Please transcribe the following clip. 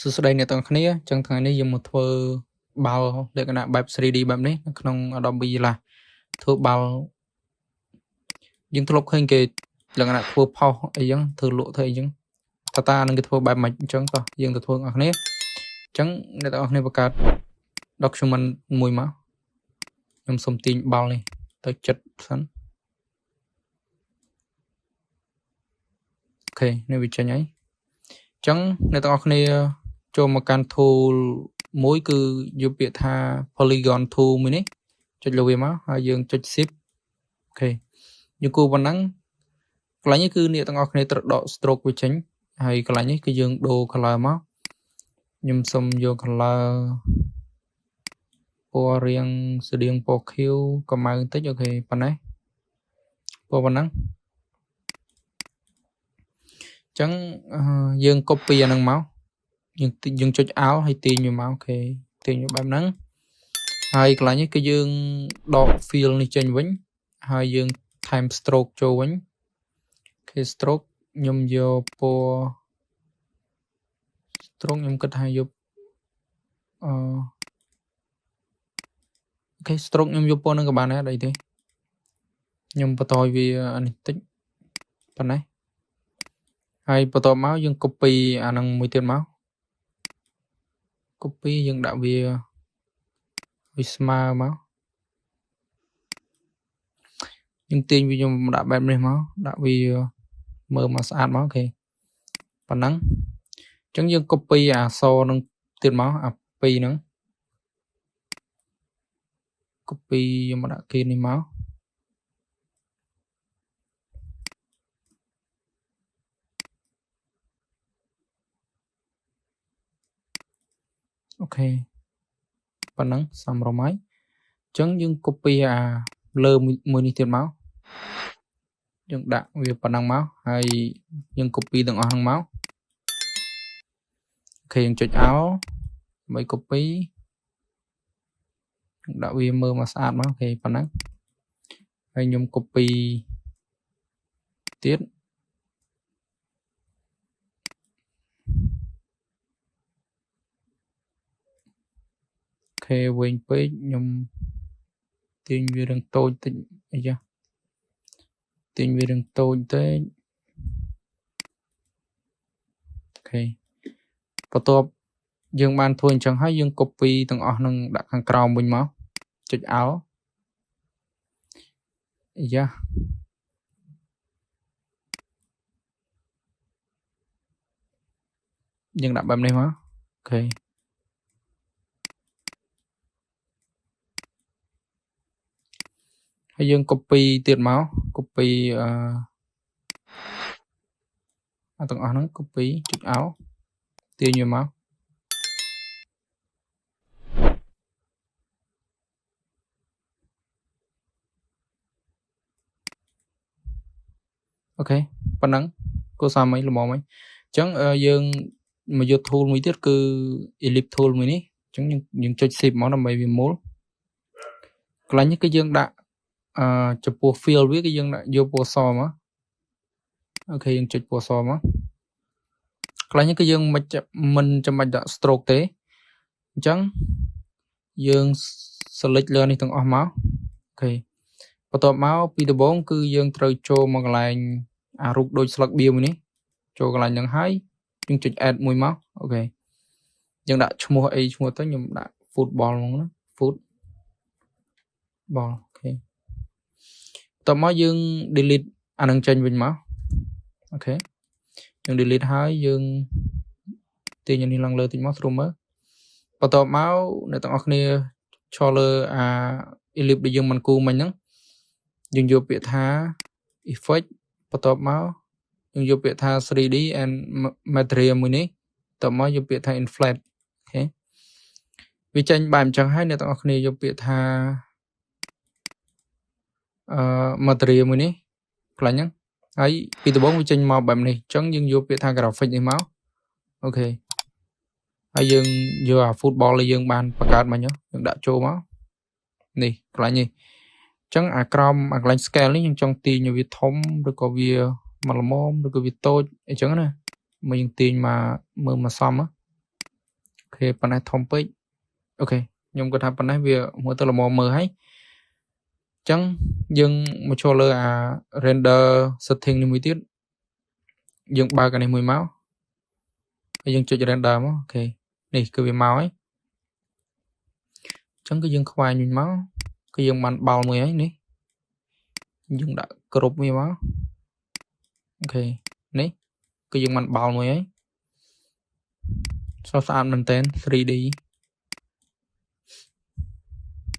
សួស្តីអ្នកទាំងអស់គ្នាចឹងថ្ងៃនេះយើងមកធ្វើបាល់លក្ខណៈបែប 3D បែបនេះនៅក្នុង Adobe Illustrator ធ្វើបាល់យើងធ្លាប់ឃើញគេលក្ខណៈធ្វើផុសអីចឹងធ្វើលក់ធ្វើអីចឹងតានឹងគេធ្វើបែបម៉េចអញ្ចឹងតោះយើងទៅធ្វើអ្នកគ្នាអញ្ចឹងអ្នកទាំងអស់គ្នាបង្កើត document មួយមកខ្ញុំសុំទាញបាល់នេះទៅចិត្តសិនអូខេនេះវាចេញហើយអញ្ចឹងអ្នកទាំងអស់គ្នាចូលមកកាន់ tool មួយគឺយកពាក្យថា polygon tool មួយនេះចុចលើវាមកហើយយើងចុច shift អូខេយើងគូប៉ុណ្ណឹងកន្លែងនេះគឺអ្នកទាំងអស់គ្នាត្រូវដក stroke វាចេញហើយកន្លែងនេះគឺយើងដូរ color មកខ្ញុំសុំយក color ពណ៌រាងស្តៀងពណ៌ខៀវកម្ៅបន្តិចអូខេប៉ុណ្ណេះពណ៌ប៉ុណ្ណឹងអញ្ចឹងយើង copy អាហ្នឹងមកយើងចុច Alt ហើយទាញវាមកអូខេទាញវាបែបហ្នឹងហើយកន្លែងនេះគឺយើងដក fill នេះចេញវិញហើយយើងថែម stroke ចូលវិញអូខេ stroke ខ្ញុំយកពណ៌ stroke ខ្ញុំគិតថាយកអូខេ stroke ខ្ញុំយកពណ៌ហ្នឹងក៏បានដែរអីទេខ្ញុំបន្តឲ្យវានេះតិចប៉ុណ្ណេះហើយបន្ទាប់មកយើង copy អាហ្នឹងមួយទៀតមក copy យើងដាក់វាឲ្យស្មើមកយើងទាញវាខ្ញុំដាក់បែបនេះមកដាក់វាមើលមកស្អាតមកអូខេប៉ុណ្ណឹងអញ្ចឹងយើង copy អាអក្សរនឹងទៀតមកអាពីរហ្នឹង copy យកមកដាក់គេនេះមកអូខេប៉ុណ្ណឹងសមរម្យហើយអញ្ចឹងយើង copy អាលើមួយនេះទៀតមកយើងដាក់វាប៉ុណ្ណឹងមកហើយយើង copy ទាំងអស់ហ្នឹងមកអូខេយើងចុច Alt ដើម្បី copy ដាក់វាមើលមកស្អាតមកអូខេប៉ុណ្ណឹងហើយខ្ញុំ copy ទៀតអូខេវិញពេកខ្ញុំទាញវារឿងតូចតិចអីចាទាញវារឿងតូចតិចអូខេបន្ទាប់យើងបានធ្វើអញ្ចឹងហើយយើង copy ទាំងអស់នឹងដាក់ខាងក្រោមវិញមកចុច Alt យ៉ាយើងដាក់បែបនេះមកអូខេហើយយើង copy ទៀតមក copy ទាំងអស់ហ្នឹង copy ចុច Alt ទាញវាមកអូខេប៉ុណ្ណឹងគួរសមល្មមហើយអញ្ចឹងយើងមកយក tool មួយទៀតគឺ ellipse tool មួយនេះអញ្ចឹងយើងចុច shift មកដើម្បីវាមូលកន្លែងនេះគឺយើងដាក់ចំពោះ fill វាគឺយើងដាក់យកពណ៌សមកអូខេយើងចុចពណ៌សមកកន្លែងនេះគឺយើងមិនចាំបាច់ដាក់ stroke ទេអញ្ចឹងយើង select លើនេះទាំងអស់មកអូខេបន្ទាប់មកពីដំបូងគឺយើងត្រូវចូលមកកន្លែងអារូបដូចស្លឹកបៀមួយនេះចូលកន្លែងហ្នឹងហើយយើងចុច add មួយមកអូខេយើងដាក់ឈ្មោះអីឈ្មោះទៅខ្ញុំដាក់ football ហ្នឹងណា football អូខេបន្ទាប់មកយើង delete អានឹងចេញវិញមកអូខេយើង delete ហើយយើងទាញនេះឡើងលើតិចមកស្រួលមើលបន្ទាប់មកអ្នកទាំងអស់គ្នាឈរលើអា ellipse ដែលយើងមិនគូមិញហ្នឹងយើងយកពាក្យថា effect បន្ទាប់មកយើងយកពាក្យថា 3D and material មួយនេះបន្ទាប់មកយកពាក្យថា inflate អូខេវាចេញបែបអញ្ចឹងហើយអ្នកទាំងអស់គ្នាយកពាក្យថា material មួយនេះកន្លែងហ្នឹងហើយពីដំបូងវាចេញមកបែបនេះអញ្ចឹងយើងយកពាក្យថា graphic នេះមកអូខេហើយយើងយកអា football ដែលយើងបានបង្កើតមិញយើងដាក់ចូលមកនេះកន្លែងនេះអញ្ចឹងអាក្រោមអាកន្លែង scale នេះយើងចង់ទាញឲ្យវាធំឬក៏វាមកល្មមឬក៏វាតូចអញ្ចឹងណាមកយើងទាញមកមើលមកសម ok bạn này thông pích ok nhưng có thằng bạn này việc mỗi từ là mò mờ hay chẳng nhưng một cho lơ render setting này mới tiết nhưng ba cái này mùi máu nhưng cho render máu ok này cứ bị máu ấy chẳng cái dương khoai nhìn máu cái dương mạnh bao mùi ấy nè dương đã crop mùi máu ok nè cái dương mạnh bao mùi ấy so sánh mình tên 3D